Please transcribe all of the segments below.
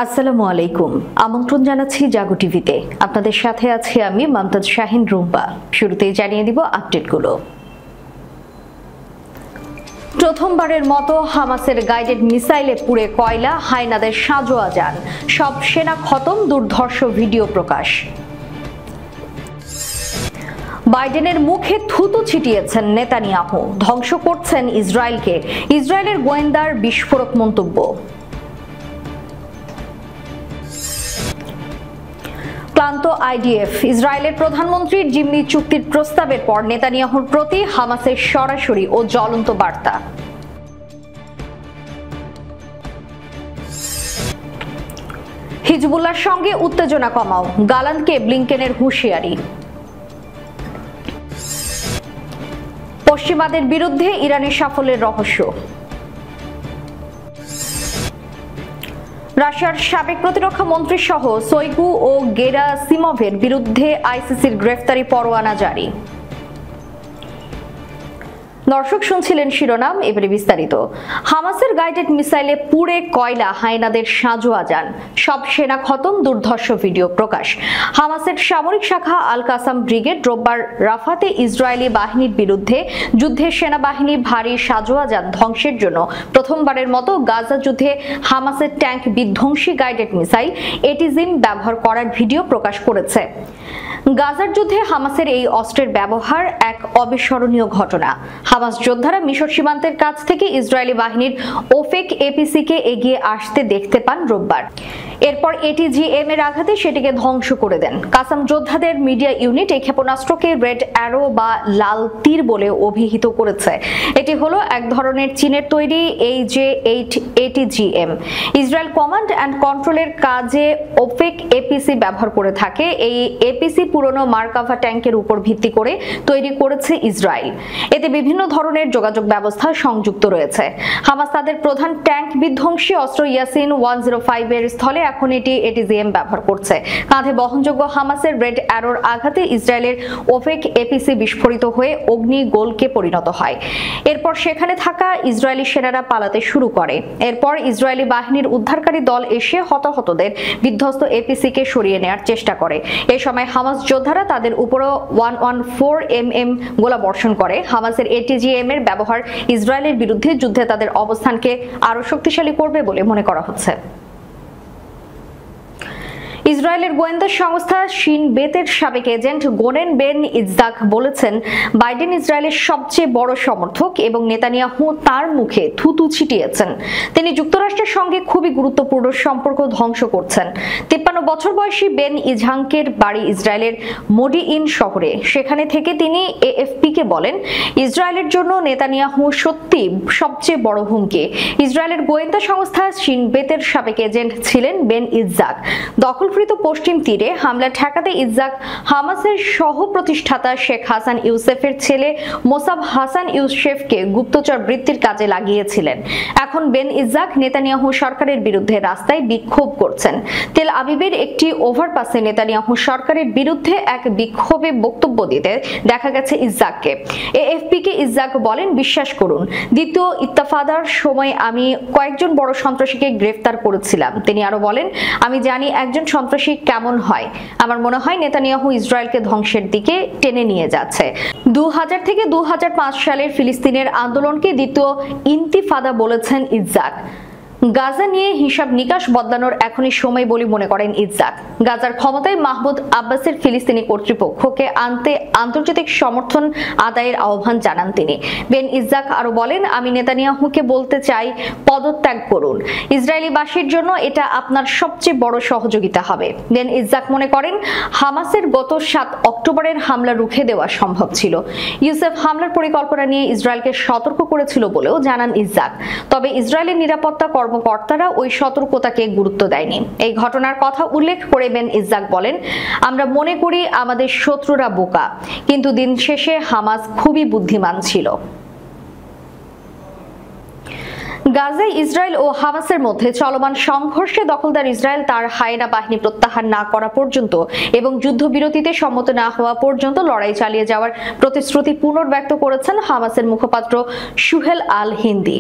আসসালামু আলাইকুম। আমন্ত্রণ জানাচ্ছি জাগো টিভিতে। আপনাদের সাথে আছি আমি মমতাজ শাহিন রুম্পা। শুরুতেই জানিয়ে দিব আপডেটগুলো। প্রথমবারের মতো হামাসের গাইডেড মিসাইলে পুড়ে কয়লা, হায়নাদের সাজোয়া যান, সব সেনা খতম, দুর্ধর্ষ ভিডিও প্রকাশ। বাইডেনের মুখে থুতু ছিটিয়েছেন নেতানিয়াহু, ধ্বংস করছেন ইসরায়েলকে, ইসরায়েলের গোয়েন্দার বিস্ফোরক মন্তব্য। ক্লান্ত আইডিএফ, ইসরায়েলের প্রধানমন্ত্রীর জিম্মি চুক্তির প্রস্তাবের পর নেতানিয়াহুর প্রতি হামাসের সরাসরি ও জ্বলন্ত বার্তা। হিজবুল্লাহর সঙ্গে উত্তেজনা কমাও, গালানকে ব্লিংকেনের হুঁশিয়ারি। পশ্চিমাদের বিরুদ্ধে ইরানের সাফল্যের রহস্য। রাশিয়ার সাবেক প্রতিরক্ষা মন্ত্রী সহ শোইগু ও গেরাসিমভের বিরুদ্ধে আইসিসির গ্রেফতারি পরোয়ানা জারি। দর্শক শুনছিলেন শিরোনাম, এবারে বিস্তারিত। হামাসের গাইডেড মিসাইলে পুড়ে কয়লা, হায়নাদের সাজোয়া যান, সব সেনা খতম, দুর্ধর্ষ ভিডিও প্রকাশ। হামাসের সামরিক শাখা আল কাসাম ব্রিগেড রোববার রাফাতে ইসরায়েলি বাহিনীর বিরুদ্ধে যুদ্ধে সেনাবাহিনী ভারী সাজোয়া যান ধ্বংসের জন্য প্রথমবারের মতো গাজা যুদ্ধে হামাসের ট্যাঙ্ক বিধ্বংসী গাইডেড মিসাইল এটিজিম ব্যবহার করার ভিডিও প্রকাশ করেছে। গাজার যুদ্ধে হামাসের এই অস্ত্রের ব্যবহার এক অবিস্মরণীয় ঘটনা। হামাস যোদ্ধারা মিশর সীমান্তের কাছ থেকে ইসরায়েলি বাহিনীর ওফেক এপিসি কে এগিয়ে আসতে দেখতে পান রোববার। এরপর এটিজিএম এর আঘাতে সেটিকে ধ্বংস করে দেন। কাসাম যোদ্ধাদের মিডিয়া ইউনিট এই ক্ষেপণাস্ত্রকে রেড অ্যারো বা লাল তীর বলে অভিহিত করেছে। এটি হলো এক ধরনের চীনের তৈরি AJ-8 ATGM. Israel command and কন্ট্রোলের কাজে ওফেক এপিসি ব্যবহার করে থাকে। এই এপিসি পুরনো মার্কাভা ট্যাঙ্কের উপর ভিত্তি করে তৈরি করেছে ইসরায়েল। এতে বিভিন্ন ধরনের যোগাযোগ ব্যবস্থা সংযুক্ত রয়েছে। হামাস তাদের প্রধান ট্যাঙ্ক বিধ্বংসী অস্ত্র ইয়াসিন 105 এর স্থলে এখন এটি এটিজিএম ব্যবহার করছে। কাঁধে বহনযোগ্য হামাসের রেড অ্যারোর আঘাতে ইসরায়েলের ওফেক এপিসি বিস্ফোরিত হয়ে অগ্নি গোলকে পরিণত হয়। এরপর সেখানে থাকা ইসরায়েলি সেনারা পালাতে শুরু করে। এরপর ইসরায়েলি বাহিনীর উদ্ধারকারী দল এসে হতাহতদের বিধ্বস্ত এপিসি কে সরিয়ে নেওয়ার চেষ্টা করে। এই সময় হামাস যোদ্ধারা তাদের উপরও 114mm গোলা বর্ষণ করে। হামাসের এটিজিএম এর ব্যবহার ইসরায়েলের বিরুদ্ধে যুদ্ধে তাদের অবস্থানকে আরো শক্তিশালী করবে বলে মনে করা হচ্ছে। ইসরায়েলের গোয়েন্দা সংস্থা শিন বেতের সাবেক এজেন্ট গোনেন বেন ইৎজাক বলেছেন, বাইডেন ইসরায়েলের সবচেয়ে বড় সমর্থক এবং নেতানিয়াহু তার মুখে থুতু ছিটিয়েছেন। তিনি যুক্তরাষ্ট্রের সঙ্গে খুবই গুরুত্বপূর্ণ সম্পর্ক ধ্বংস করছেন। 53 বছর বয়সী বেন ইজহাঙ্কের বাড়ি ইসরায়েলের মোডিইন শহরে। সেখানে থেকে তিনি এএফপি কে বলেন, ইসরায়েলের জন্য নেতানিয়াহু সত্যি সবচেয়ে বড় হুমকি। ইসরায়েলের গোয়েন্দা সংস্থা শিন বেতের সাবেক এজেন্ট ছিলেন বেন ইৎজাক। দখলকৃত পশ্চিম তীরে হামলা ঠেকাতে ইৎজাক হামাসের সহ প্রতিষ্ঠাতা শেখ হাসান ইউসেফের ছেলে মোসাব হাসান ইউসেফকে গুপ্তচর বৃত্তির কাজে লাগিয়েছিলেন। এখন বেন ইৎজাক নেতানিয়াহু সরকারের বিরুদ্ধে রাস্তায় বিক্ষোভ করছেন। তেল আবিবের একটি ওভারপাসে নেতানিয়াহু সরকারের বিরুদ্ধে এক বিক্ষোভে বক্তব্য দিতে দেখা গেছে ইৎজাককে। এএফপি কে ইৎজাক বলেন, বিশ্বাস করুন, দ্বিতীয় ইত্তেফাদার সময় আমি কয়েকজন বড় সন্ত্রাসীকে গ্রেফতার করেছিলাম। তিনি আরো বলেন, আমি জানি একজন সন্ত্রাসী কেমন হয়। আমার মনে হয় নেতানিয়াহু ইসরায়েলকে ধ্বংসের দিকে টেনে নিয়ে যাচ্ছে। 2000 থেকে 2005 সালের ফিলিস্তিনের আন্দোলনকে দ্বিতীয় ইন্তিফাদা বলেছেন ইৎজাক। গাজা নিয়ে হিসাব নিকাশ বদলানোর এখনই সময় বলে মনে করেন ইৎজাক। গাজার ক্ষমতায় মাহমুদ আব্বাসের ফিলিস্তিনি কর্তৃপক্ষকে আনতে আন্তর্জাতিক সমর্থন আদায়ের আহ্বান জানান তিনি। বেন ইৎজাক আরো বলেন, আমি নেতানিয়াহুকে বলতে চাই, পদত্যাগ করুন। ইসরায়েলিবাসীর জন্য এটা আপনার সবচেয়ে বড় সহযোগিতা হবে। বেন ইৎজাক মনে করেন, হামাসের গত 7 অক্টোবরের হামলা রুখে দেওয়া সম্ভব ছিল। ইউসেফ হামলার পরিকল্পনা নিয়ে ইসরায়েলকে সতর্ক করেছিল বলেও জানান ইৎজাক। তবে ইসরায়েলের নিরাপত্তা কর্মকর্তারা ওই সতর্কতাকে গুরুত্ব দেয়নি। এই ঘটনার কথা উল্লেখ করে বেন ইৎজাক বলেন, আমরা মনে করি আমাদের শত্রুরা বোকা, কিন্তু দিন শেষে হামাস খুবই বুদ্ধিমান ছিল। গাজায় ইসরায়েল ও হামাসের মধ্যে চলমান সংঘর্ষে দখলদার ইসরায়েল তার হায়েনা বাহিনী প্রত্যাহার না করা পর্যন্ত এবং যুদ্ধবিরতিতে সম্মত না হওয়া পর্যন্ত লড়াই চালিয়ে যাওয়ার প্রতিশ্রুতি পুনর্ব্যক্ত করেছেন হামাসের মুখপাত্র সুহেল আল হিন্দি।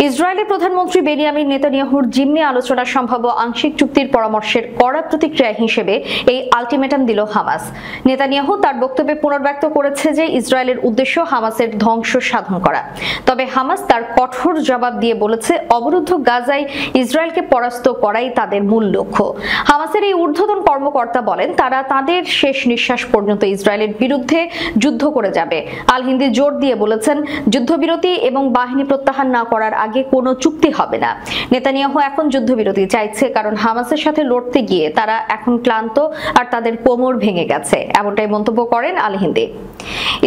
ইসরায়েলের প্রধানমন্ত্রী বেনিয়ামিন নেতানিয়াহুর জিম্মি আলোচনা সম্ভাব্য আংশিক চুক্তির পরামর্শের কড়া প্রতিক্রিয়া হিসেবে এই আলটিমেটাম দিল হামাস। নেতানিয়াহু তার বক্তব্যে পুনর্ব্যক্ত করেছে যে ইসরায়েলের উদ্দেশ্য হামাসের ধ্বংস সাধন করা। তবে হামাস তার কঠোর জবাব দিয়ে বলেছে অবরুদ্ধ গাজায় ইসরায়েলকে পরাস্ত করাই তাদের মূল লক্ষ্য। হামাসের এই ঊর্ধ্বতন কর্মকর্তা বলেন তারা তাদের শেষ নিঃশ্বাস পর্যন্ত ইসরায়েলের বিরুদ্ধে যুদ্ধ করে যাবে। আল হিন্দি জোর দিয়ে বলেছেন যুদ্ধবিরতি এবং বাহিনী প্রত্যাহার না করার আগে কোনো চুক্তি হবে না। নেতানিয়াহু এখন যুদ্ধবিরতি চাইছে কারণ হামাসের সাথে লড়তে গিয়ে তারা এখন ক্লান্ত আর তাদের কোমর ভেঙে গেছে, এমনটাই মন্তব্য করেন আল হিন্দি।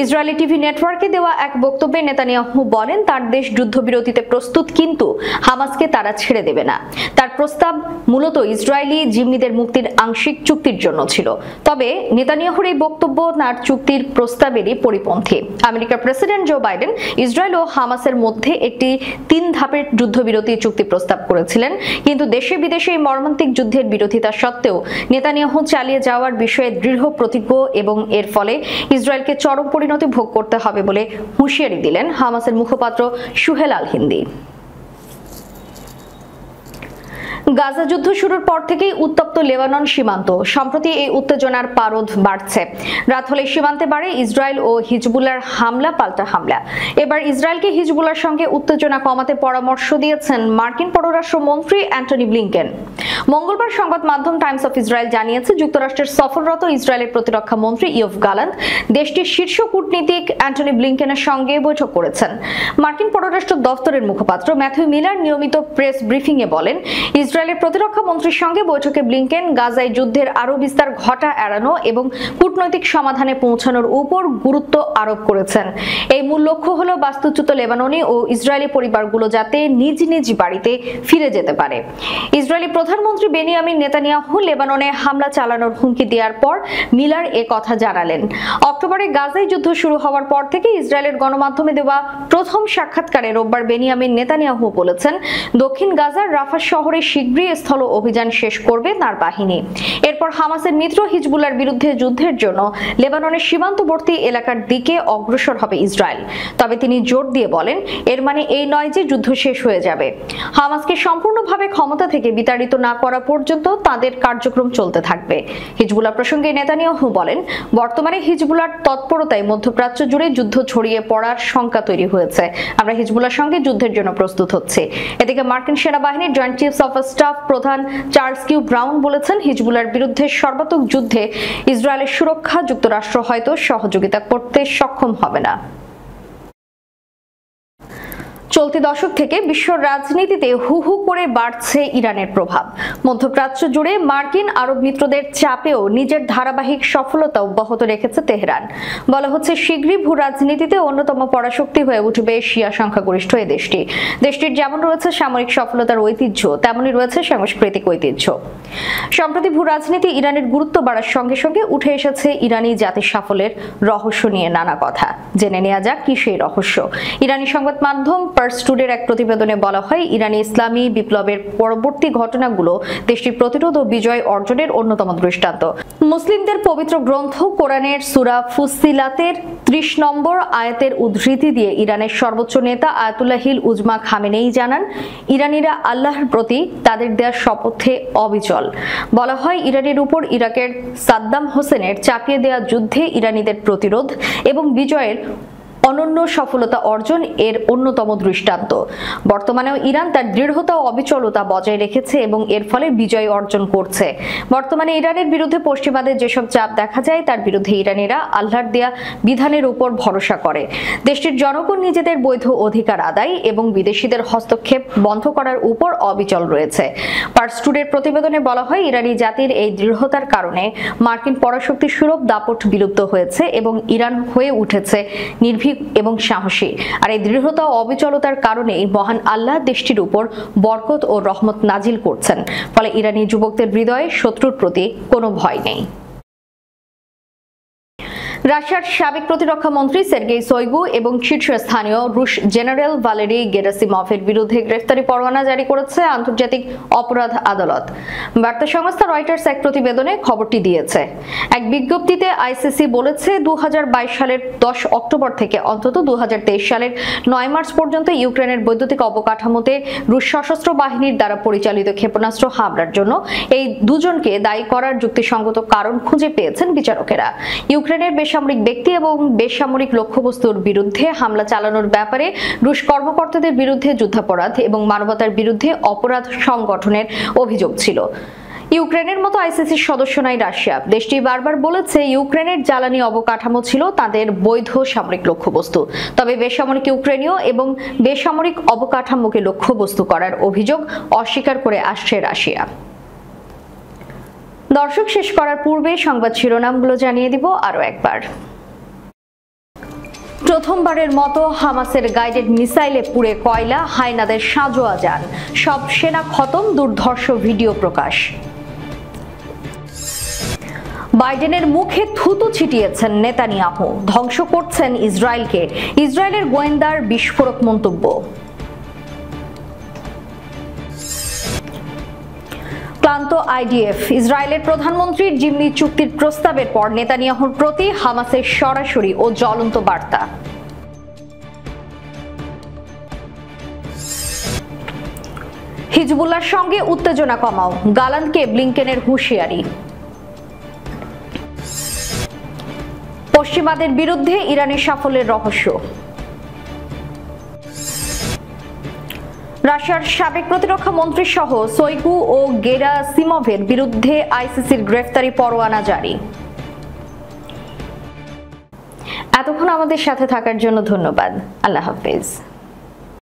ইসরায়েলি টিভি নেটওয়ার্কে দেওয়া এক বক্তব্যে নেতানিয়াহু বলেন তার দেশ যুদ্ধবিরতিতে প্রস্তুত, কিন্তু হামাসকে তারা ছেড়ে দেবে না। তার প্রস্তাব মূলত ইসরায়েলি জিম্মিদের মুক্তির আংশিক চুক্তির জন্য ছিল। তবে নেতানিয়াহুর এই বক্তব্য তার চুক্তির প্রস্তাবেরই পরিপন্থী। আমেরিকার প্রেসিডেন্ট জো বাইডেন ইসরায়েল ও হামাসের মধ্যে একটি 3 ধাপের যুদ্ধবিরতি চুক্তি প্রস্তাব করেছিলেন, কিন্তু দেশে বিদেশে এই মর্মান্তিক যুদ্ধের বিরোধিতা সত্ত্বেও নেতানিয়াহু চালিয়ে যাওয়ার বিষয়ে দৃঢ় প্রতিজ্ঞ এবং এর ফলে ইসরায়েলকে চরম পরিণতি ভোগ করতে হবে বলে হুঁশিয়ারি দিলেন হামাসের মুখপাত্র সুহেল আল হিন্দি। গাজা যুদ্ধ শুরুর পর থেকেই উত্তপ্ত লেবানন সীমান্ত। সম্প্রতি এই উত্তেজনার পারদ বাড়ছে। রাত হলে সীমান্তে বাড়ে ইসরায়েল ও হিজবুল্লাহর হামলা পাল্টা হামলা। এবার ইসরায়েলকে হিজবুল্লাহর সঙ্গে উত্তেজনা কমাতে পরামর্শ দিয়েছেন মার্কিন পররাষ্ট্রমন্ত্রী অ্যান্টনি ব্লিংকেন। মঙ্গলবার সংবাদ মাধ্যম টাইমস অফ ইসরায়েল জানিয়েছে যুক্তরাষ্ট্রের সফররত ইসরায়েলের প্রতিরক্ষা মন্ত্রী ইয়োভ গালান্ট দেশটির শীর্ষ কূটনীতিক অ্যান্টনি ব্লিংকেনের সঙ্গে বৈঠক করেছেন। মার্কিন পররাষ্ট্র দফতরের মুখপাত্র ম্যাথিউ মিলার নিয়মিত প্রেস ব্রিফিংয়ে বলেন ইসরায়েলের প্রতিরক্ষা মন্ত্রীর সঙ্গে বৈঠকে ব্লিংকেন গাজায় যুদ্ধের আরও বিস্তার ঘটা এড়ানো এবং কূটনৈতিক সমাধানে পৌঁছানোর উপর গুরুত্ব আরোপ করেছেন। এই মূল লক্ষ্য হল বাস্তুচ্যুত লেবাননি ও ইসরায়েলি পরিবারগুলো যাতে নিজ নিজ বাড়িতে ফিরে যেতে পারে। ইসরায়েলি প্রধানমন্ত্রী বেনিয়ামিন নেতানিয়াহু লেবাননে হামলা চালানোর হুমকি দেওয়ার পর মিলার এ কথা জানালেন। অক্টোবরে গাজায় যুদ্ধ শুরু হওয়ার পর থেকে ইসরায়েলের গণমাধ্যমে দেওয়া প্রথম সাক্ষাৎকারে রোববার বেনিয়ামিন নেতানিয়াহু বলেছেন দক্ষিণ গাজার রাফা শহরে শীঘ্রই স্থল অভিযান শেষ করবে তার বাহিনী। এরপর হামাসের মিত্র হিজবুল্লাহর বিরুদ্ধে যুদ্ধের জন্য লেবাননের সীমান্তবর্তী এলাকার দিকে অগ্রসর হবে ইসরায়েল। তবে তিনি জোর দিয়ে বলেন এর মানে এই নয় যে যুদ্ধ শেষ হয়ে যাবে। হামাসকে সম্পূর্ণভাবে ক্ষমতা থেকে বিতাড়িত না করা পর্যন্ত তাদের কার্যক্রম চলতে থাকবে। হিজবুল্লাহ প্রসঙ্গে নেতানিয়াহু বলেন বর্তমানে হিজবুল্লাহর তৎপরতায় মধ্যপ্রাচ্য জুড়ে যুদ্ধ ছড়িয়ে পড়ার শঙ্কা তৈরি হয়েছে। আমরা হিজবুল্লাহর সঙ্গে যুদ্ধের জন্য প্রস্তুত হচ্ছি। এদিকে মার্কিন সেনাবাহিনীর জয়েন্ট চিফস অফ স্টাফ প্রধান চার্লস কিউ ব্রাউন বলেছেন হিজবুল্লাহর বিরুদ্ধে সর্বাত্মক যুদ্ধে ইসরায়েলের সুরক্ষা যুক্তরাষ্ট্র হয়তো সহযোগিতা করতে সক্ষম হবে না। চলতি দশক থেকে বিশ্ব রাজনীতিতে হু হু করে বাড়ছে ইরানের প্রভাব। মধ্যপ্রাচ্য জুড়ে মার্কিন আরব মিত্রদের চাপেও নিজের ধারাবাহিক সফলতা অব্যাহত রেখেছে তেহরান। বলা হচ্ছে শীঘ্রই ভূ রাজনীতিতে অন্যতম পরাশক্তি হয়ে উঠবে শিয়া সংখ্যাগরিষ্ঠ এই দেশটি। দেশটির যেমন রয়েছে সামরিক সফলতার ঐতিহ্য, তেমনই রয়েছে সাংস্কৃতিক ঐতিহ্য। সম্প্রতি ভূ রাজনীতি ইরানের গুরুত্ব বাড়ার সঙ্গে সঙ্গে উঠে এসেছে ইরানি জাতির সাফল্যের রহস্য নিয়ে নানা কথা। জেনে নেওয়া যাক কি সেই রহস্য। ইরানি সংবাদ মাধ্যম পার্স টুডের এক প্রতিবেদনে বলা হয় ইরানি ইসলামী বিপ্লবের পরবর্তী ঘটনাগুলো দেশটির প্রতিরোধ ও বিজয় অর্জনের অন্যতম দৃষ্টান্ত। মুসলিমদের পবিত্র গ্রন্থ কোরআনের সূরা ফুসসিলাতের 30 নম্বর আয়াতের উদ্ধৃতি দিয়ে ইরানের সর্বোচ্চ নেতা আয়াতুল্লাহিল উজমা খামেনেই জানান ইরানিরা আল্লাহর প্রতি তাদের দেয়া শপথে অবিচল। বলা হয় ইরানের উপর ইরাকের সাদ্দাম হোসেনের চাপিয়ে দেয়া যুদ্ধে ইরানিদের প্রতিরোধ এবং বিজয়ের অনন্য সফলতা অর্জন এর অন্যতম দৃষ্টান্ত। বর্তমানেও ইরান তার দৃঢ়তা ও অবিচলতা বজায় রেখেছে এবং এর ফলে বিজয় অর্জন করছে। বর্তমানে ইরানের বিরুদ্ধে পশ্চিমাদের যেসব চাপ দেখা যায় তার বিরুদ্ধে ইরানিরা আল্লাহর দেয়া বিধানের উপর ভরসা করে। দেশটির জনগণ নিজেদের বৈধ অধিকার আদায় এবং বিদেশিদের হস্তক্ষেপ বন্ধ করার উপর অবিচল রয়েছে। পার্স টুডের প্রতিবেদনে বলা হয় ইরানি জাতির এই দৃঢ়তার কারণে মার্কিন পরাশক্তির সুরভ দাপট বিলুপ্ত হয়েছে এবং ইরান হয়ে উঠেছে নির্ভীক এবং সাহসী। আর এই দৃঢ়তা ও অবিচলতার কারণে মহান আল্লাহ দেশটির উপর বরকত ও রহমত নাজিল করছেন। ফলে ইরানি যুবকদের হৃদয়ে শত্রুর প্রতি কোনো ভয় নেই। রাশিয়ার সাবেক প্রতিরক্ষা মন্ত্রী সের্গেই শোইগু এবং শীর্ষস্থানীয় রুশ জেনারেল ভালেরি গেরাসিমভের বিরুদ্ধে গ্রেফতারি পরোয়ানা জারি করেছে আন্তর্জাতিক অপরাধ আদালত। বার্তা সংস্থা রয়টার্স এক প্রতিবেদনে খবরটি দিয়েছে। এক বিজ্ঞপ্তিতে আইসিসি বলেছে 2022 সালের 10 অক্টোবর থেকে অন্তত 2023 সালের 9 মার্চ পর্যন্ত ইউক্রেনের বৈদ্যুতিক অবকাঠামোতে রুশ সশস্ত্র বাহিনীর দ্বারা পরিচালিত ক্ষেপণাস্ত্র হামলার জন্য এই দুজনকে দায়ী করার যুক্তিসঙ্গত কারণ খুঁজে পেয়েছেন বিচারকেরা। ইউক্রেনের বেসামরিক ব্যক্তি এবং বেসামরিক লক্ষ্যবস্তুর বিরুদ্ধে হামলা চালানোর ব্যাপারে রুশ কর্মকর্তাদের বিরুদ্ধে যুদ্ধাপরাধ এবং মানবতার বিরুদ্ধে অপরাধ সংগঠনের অভিযোগ ছিল। ইউক্রেনের মতো আইসিসির সদস্য নয় রাশিয়া। দেশটি বারবার বলেছে ইউক্রেনের জ্বালানি অবকাঠামো ছিল তাদের বৈধ সামরিক লক্ষ্যবস্তু, তবে বেসামরিক ইউক্রেনীয় এবং বেসামরিক অবকাঠামোকে লক্ষ্যবস্তু করার অভিযোগ অস্বীকার করে আসছে রাশিয়া। দর্শক, শেষ করার পূর্বে সংবাদ শিরোনামগুলো জানিয়ে দিব আরো একবার। প্রথমবারের মতো হামাসের গাইডেড মিসাইলে পুড়ে কয়লা, হায়নাদের সাঁজোয়া যান, সব সেনা খতম, দুর্ধর্ষ ভিডিও প্রকাশ। বাইডেনের মুখে থুতু ছিটিয়েছেন নেতানিয়াহু, ধ্বংস করছেন ইসরায়েলকে, ইসরায়েলের গোয়েন্দার বিস্ফোরক মন্তব্য। ক্লান্ত আইডিএফ, ইসরায়েলের প্রধানমন্ত্রীর জিম্মি চুক্তির প্রস্তাবের পর নেতানিয়াহুর প্রতি হামাসের সরাসরি ও জ্বলন্ত বার্তা। হিজবুল্লাহর সঙ্গে উত্তেজনা কমাও, গালানকে ব্লিংকেনের হুঁশিয়ারি। পশ্চিমাদের বিরুদ্ধে ইরানের সাফল্যের রহস্য। রাশিয়ার সাবেক প্রতিরক্ষা মন্ত্রী সহ শোইগু ও গেরাসিমভের বিরুদ্ধে আইসিসির গ্রেফতারি পরোয়ানা জারি। এতক্ষণ আমাদের সাথে থাকার জন্য ধন্যবাদ। আল্লাহ হাফেজ।